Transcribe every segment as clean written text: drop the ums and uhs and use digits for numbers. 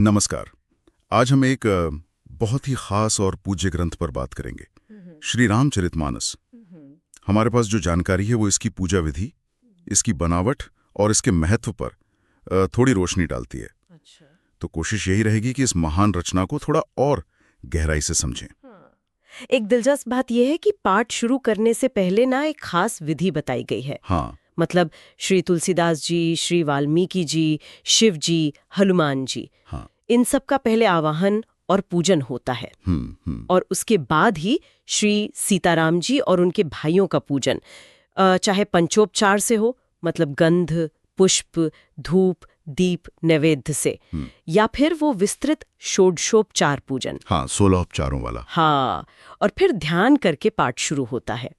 नमस्कार। आज हम एक बहुत ही खास और पूज्य ग्रंथ पर बात करेंगे, श्री रामचरितमानस। हमारे पास जो जानकारी है वो इसकी पूजा विधि, इसकी बनावट और इसके महत्व पर थोड़ी रोशनी डालती है। अच्छा। तो कोशिश यही रहेगी कि इस महान रचना को थोड़ा और गहराई से समझें। एक दिलचस्प बात यह है कि पाठ शुरू करने से पहले ना एक खास विधि बताई गई है। हाँ, मतलब श्री तुलसीदास जी, श्री वाल्मीकि जी, शिव जी, हनुमान जी, हाँ। इन सब का पहले आवाहन और पूजन होता है। और उसके बाद ही श्री सीताराम जी और उनके भाइयों का पूजन, चाहे पंचोपचार से हो, मतलब गंध, पुष्प, धूप, दीप, नैवेद्य से, या फिर वो विस्तृत षोडशोपचार पूजन। हाँ, 16 उपचारों वाला। हाँ, और फिर ध्यान करके पाठ शुरू होता है।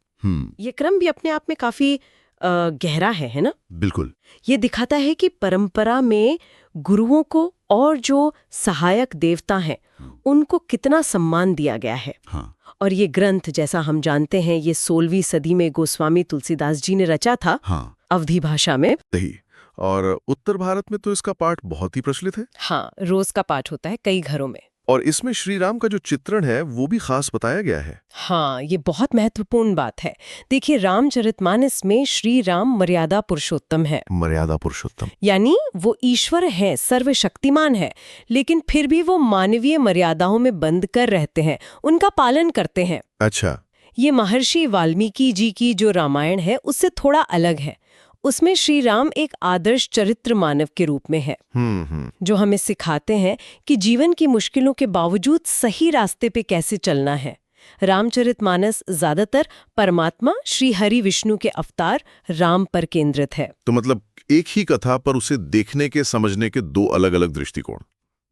ये क्रम भी अपने आप में काफी गहरा है ना? बिल्कुल। ये दिखाता है कि परंपरा में गुरुओं को और जो सहायक देवता हैं उनको कितना सम्मान दिया गया है। हाँ। और ये ग्रंथ, जैसा हम जानते हैं, ये 16वीं सदी में गोस्वामी तुलसीदास जी ने रचा था। हाँ, अवधी भाषा में। सही। और उत्तर भारत में तो इसका पाठ बहुत ही प्रचलित है। हाँ, रोज का पाठ होता है कई घरों में। और इसमें श्री राम का जो चित्रण है वो भी खास बताया गया है। हाँ, ये बहुत महत्वपूर्ण बात है। देखिए, रामचरितमानस में श्री राम मर्यादा पुरुषोत्तम है। मर्यादा पुरुषोत्तम यानी वो ईश्वर है, सर्वशक्तिमान है, लेकिन फिर भी वो मानवीय मर्यादाओं में बंद कर रहते हैं, उनका पालन करते हैं। अच्छा। ये महर्षि वाल्मीकि जी की जो रामायण है उससे थोड़ा अलग है। उसमें श्री राम एक आदर्श चरित्र मानव के रूप में है, जो हमें सिखाते हैं कि जीवन की मुश्किलों के बावजूद सही रास्ते पे कैसे चलना है। रामचरितमानस ज्यादातर परमात्मा श्री हरि विष्णु के अवतार राम पर केंद्रित है। तो मतलब एक ही कथा पर उसे देखने के, समझने के दो अलग अलग दृष्टिकोण,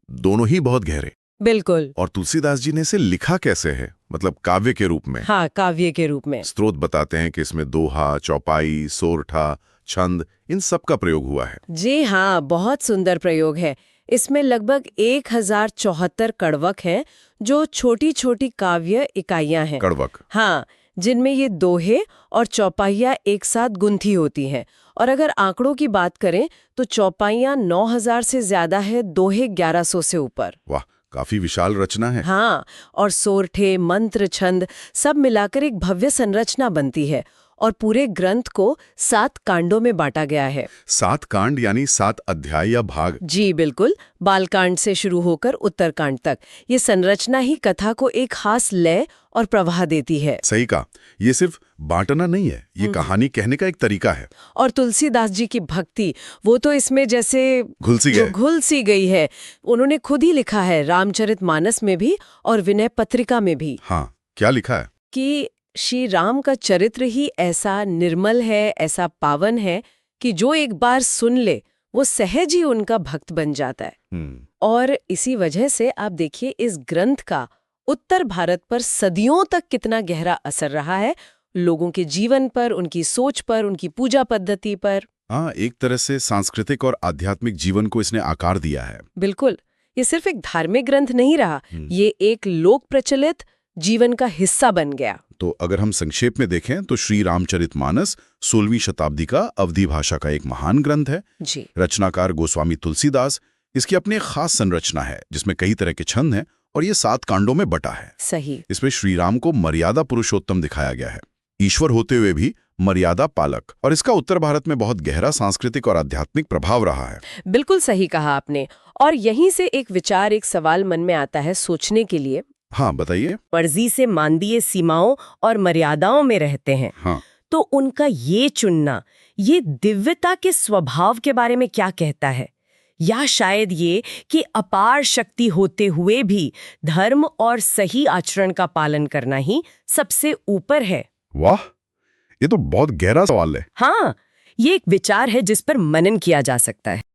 दोनों ही बहुत गहरे। बिल्कुल। और तुलसीदास जी ने इसे लिखा कैसे है, मतलब काव्य के रूप में? हाँ, काव्य के रूप में। स्रोत बताते हैं कि इसमें दोहा, चौपाई, सोरठा, छंद, इन सब का प्रयोग हुआ है। जी हाँ, बहुत सुंदर प्रयोग है। इसमें लगभग 1074 कड़वक हैं, जो छोटी छोटी काव्य इकाइयां हैं। कड़वक? हाँ, जिनमें ये दोहे और चौपाइयाँ एक साथ गुंथी होती हैं। और अगर आंकड़ों की बात करें तो चौपाइयाँ 9000 से ज्यादा है, दोहे 1100 से ऊपर। वाह, काफी विशाल रचना है। हाँ, और सोरठे, मंत्र, छंद सब मिलाकर एक भव्य संरचना बनती है। और पूरे ग्रंथ को 7 कांडों में बांटा गया है। 7 कांड यानी 7 अध्याय या भाग? जी बिल्कुल, बालकांड से शुरू होकर उत्तरकांड तक। ये संरचना ही कथा को एक खास लय और प्रवाह देती है। सही कहा, ये सिर्फ बांटना नहीं है, ये कहानी कहने का एक तरीका है। और तुलसीदास जी की भक्ति, वो तो इसमें जैसे घुल सी गई है। उन्होंने खुद ही लिखा है, रामचरितमानस में भी और विनय पत्रिका में भी। हाँ, क्या लिखा है? कि श्री राम का चरित्र ही ऐसा निर्मल है, ऐसा पावन है कि जो एक बार सुन ले वो सहज ही उनका भक्त बन जाता है। और इसी वजह से आप देखिए, इस ग्रंथ का उत्तर भारत पर सदियों तक कितना गहरा असर रहा है, लोगों के जीवन पर, उनकी सोच पर, उनकी पूजा पद्धति पर। हाँ, एक तरह से सांस्कृतिक और आध्यात्मिक जीवन को इसने आकार दिया है। बिल्कुल, ये सिर्फ एक धार्मिक ग्रंथ नहीं रहा, ये एक लोक प्रचलित जीवन का हिस्सा बन गया। तो अगर हम संक्षेप में देखें तो श्री रामचरितमानस 16वीं शताब्दी का अवधी भाषा का एक महान ग्रंथ है। जी। रचनाकार गोस्वामी तुलसीदास। इसकी अपनी एक खास संरचना है जिसमें कई तरह के छंद हैं और ये 7 कांडों में बटा है। सही। इसमें श्री राम को मर्यादा पुरुषोत्तम दिखाया गया है, ईश्वर होते हुए भी मर्यादा पालक। और इसका उत्तर भारत में बहुत गहरा सांस्कृतिक और आध्यात्मिक प्रभाव रहा है। बिल्कुल सही कहा आपने। और यहीं से एक विचार, एक सवाल मन में आता है सोचने के लिए। हाँ, बताइए। मर्जी से मानवीय सीमाओं और मर्यादाओं में रहते हैं। हाँ। तो उनका ये चुनना, ये दिव्यता के स्वभाव के बारे में क्या कहता है? या शायद ये कि अपार शक्ति होते हुए भी धर्म और सही आचरण का पालन करना ही सबसे ऊपर है? वाह, ये तो बहुत गहरा सवाल है। हाँ, ये एक विचार है जिस पर मनन किया जा सकता है।